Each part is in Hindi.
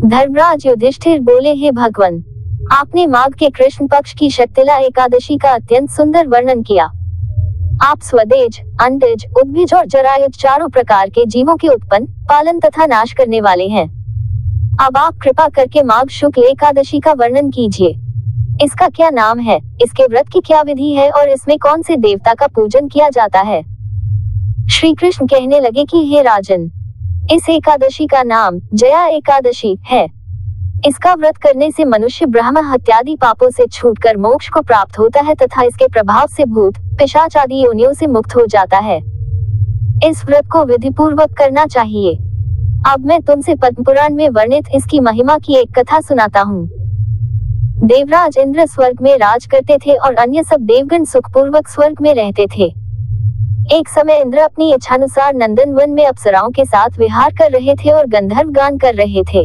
धर्मराज युधिष्ठिर बोले, हे भगवान, आपने माघ के कृष्ण पक्ष की शक्तिला एकादशी का अत्यंत सुंदर वर्णन किया। आप स्वदेज, अंडज, उद्भिज और जरायुज चारों प्रकार के जीवों के उत्पन्न, पालन तथा नाश करने वाले हैं। अब आप कृपा करके माघ शुक्ल एकादशी का वर्णन कीजिए। इसका क्या नाम है, इसके व्रत की क्या विधि है और इसमें कौन से देवता का पूजन किया जाता है? श्री कृष्ण कहने लगे कि हे राजन, इस एकादशी का नाम जया एकादशी है। इसका व्रत करने से मनुष्य ब्रह्म हत्यादि पापों से छूटकर मोक्ष को प्राप्त होता है तथा इसके प्रभाव से भूत, पिशाच आदि योनियों से मुक्त हो जाता है। इस व्रत को विधि पूर्वक करना चाहिए। अब मैं तुमसे पद्म पुराण में वर्णित इसकी महिमा की एक कथा सुनाता हूँ। देवराज इंद्र स्वर्ग में राज करते थे और अन्य सब देवगण सुखपूर्वक स्वर्ग में रहते थे। एक समय इंद्र अपनी इच्छानुसार नंदन वन में अप्सराओं के साथ विहार कर रहे थे और गंधर्व गान कर रहे थे।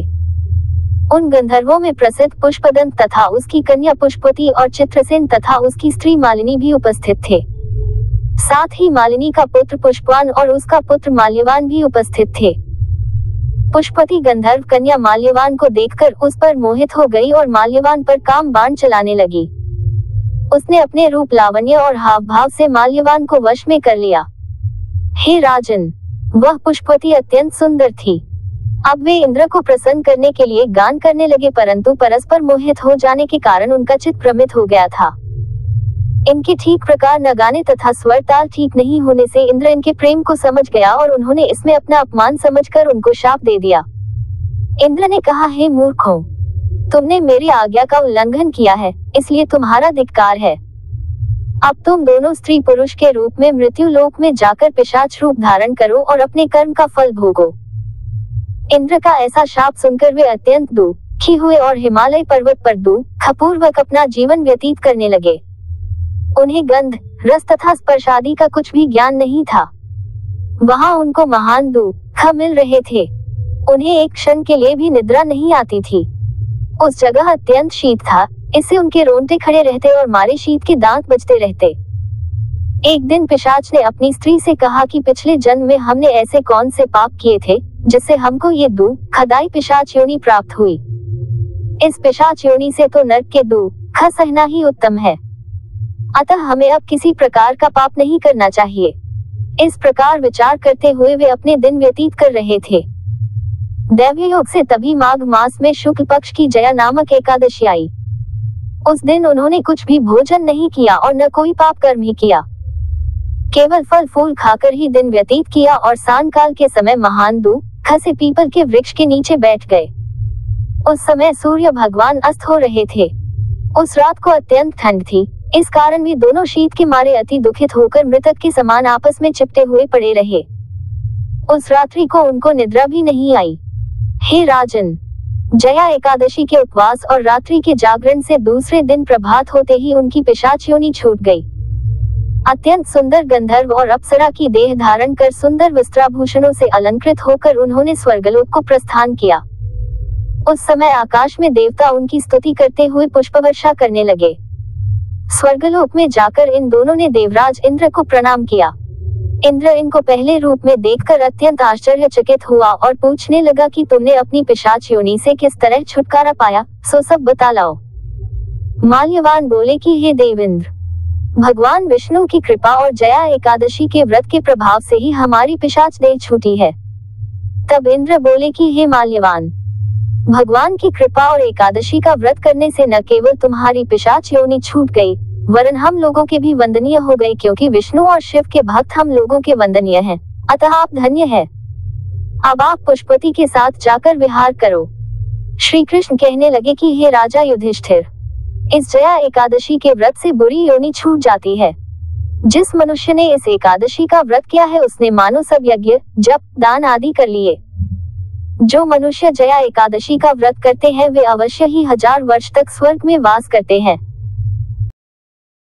उन गंधर्वों में प्रसिद्ध पुष्पदंत तथा उसकी कन्या पुष्पवती और चित्रसेन तथा उसकी स्त्री मालिनी भी उपस्थित थे। साथ ही मालिनी का पुत्र पुष्पवान और उसका पुत्र माल्यवान भी उपस्थित थे। पुष्पवती गंधर्व कन्या माल्यवान को देखकर उस पर मोहित हो गई और माल्यवान पर काम बाण चलाने लगी। उसने अपने रूप, लावण्य और हाव भाव से माल्यवान को वश में कर लिया। हे राजन, वह पुष्पवती अत्यंत सुंदर थी। अब वे इंद्र को प्रसन्न करने के लिए गान करने लगे, परंतु परस्पर मोहित हो जाने के कारण उनका चित्त भ्रमित हो गया था। इनके ठीक प्रकार न गाने तथा स्वर ताल ठीक नहीं होने से इंद्र इनके प्रेम को समझ गया और उन्होंने इसमें अपना अपमान समझकर उनको शाप दे दिया। इंद्र ने कहा, हे मूर्खों, तुमने मेरी आज्ञा का उल्लंघन किया है, इसलिए तुम्हारा धिक्कार है। अब तुम दोनों स्त्री पुरुष के रूप में मृत्यु लोक में जाकर पिशाच रूप धारण करो और अपने कर्म का फल भोगो। इंद्र का ऐसा शाप सुनकर वे अत्यंत दुखी हुए और हिमालय पर्वत पर दुखपूर्वक अपना जीवन व्यतीत करने लगे। उन्हें गंध, रस तथा स्पर्श आदि का कुछ भी ज्ञान नहीं था। वहां उनको महान दुख मिल रहे थे। उन्हें एक क्षण के लिए भी निद्रा नहीं आती थी। उस जगह अत्यंत शीत था, इससे उनके रोंगटे खड़े रहते और मारे शीत के दांत बजते रहते। एक दिन पिशाच ने अपनी स्त्री से कहा कि पिछले जन्म में हमने ऐसे कौन से पाप किए थे जिससे हमको ये दुखदायी पिशाच योनि प्राप्त हुई। इस पिशाच योनि से तो नरक के दुख सहना ही उत्तम है। अतः हमें अब किसी प्रकार का पाप नहीं करना चाहिए। इस प्रकार विचार करते हुए वे अपने दिन व्यतीत कर रहे थे। दैवयोग से तभी माघ मास में शुक्ल पक्ष की जया नामक एकादशी आई। उस दिन उन्होंने कुछ भी भोजन नहीं किया और न कोई पाप कर्म ही किया। केवल फल फूल खाकर ही दिन व्यतीत किया और सांयकाल के समय महान दुख से पीपल के वृक्ष के नीचे बैठ गए। उस समय सूर्य भगवान अस्त हो रहे थे। उस रात को अत्यंत ठंड थी, इस कारण वे दोनों शीत के मारे अति दुखित होकर मृतक के समान आपस में चिपटे हुए पड़े रहे। उस रात्रि को उनको निद्रा भी नहीं आई। हे राजन, जया एकादशी के उपवास और रात्रि के जागरण से दूसरे दिन प्रभात होते ही उनकी पिशाच योनि छूट गई। अत्यंत सुंदर गंधर्व और अप्सरा की देह धारण कर सुंदर वस्त्राभूषणों से अलंकृत होकर उन्होंने स्वर्गलोक को प्रस्थान किया। उस समय आकाश में देवता उनकी स्तुति करते हुए पुष्पवर्षा करने लगे। स्वर्गलोक में जाकर इन दोनों ने देवराज इंद्र को प्रणाम किया। इंद्र इनको पहले रूप में देखकर अत्यंत आश्चर्यचकित हुआ और पूछने लगा कि तुमने अपनी पिशाच योनि से किस तरह छुटकारा पाया, सो सब बता लाओ। माल्यवान बोले कि हे देवेंद्र, भगवान विष्णु की कृपा और जया एकादशी के व्रत के प्रभाव से ही हमारी पिशाच देह छूटी है। तब इंद्र बोले कि हे माल्यवान, भगवान की कृपा और एकादशी का व्रत करने से न केवल तुम्हारी पिशाच योनि छूट गई, वरन हम लोगों के भी वंदनीय हो गए, क्योंकि विष्णु और शिव के भक्त हम लोगों के वंदनीय हैं। अतः आप धन्य हैं। अब आप पुष्पवती के साथ जाकर विहार करो। श्री कृष्ण कहने लगे कि हे राजा युधिष्ठिर, इस जया एकादशी के व्रत से बुरी योनि छूट जाती है। जिस मनुष्य ने इस एकादशी का व्रत किया है उसने मानो सब यज्ञ, जप, दान आदि कर लिए। जो मनुष्य जया एकादशी का व्रत करते हैं वे अवश्य ही 1000 वर्ष तक स्वर्ग में वास करते हैं।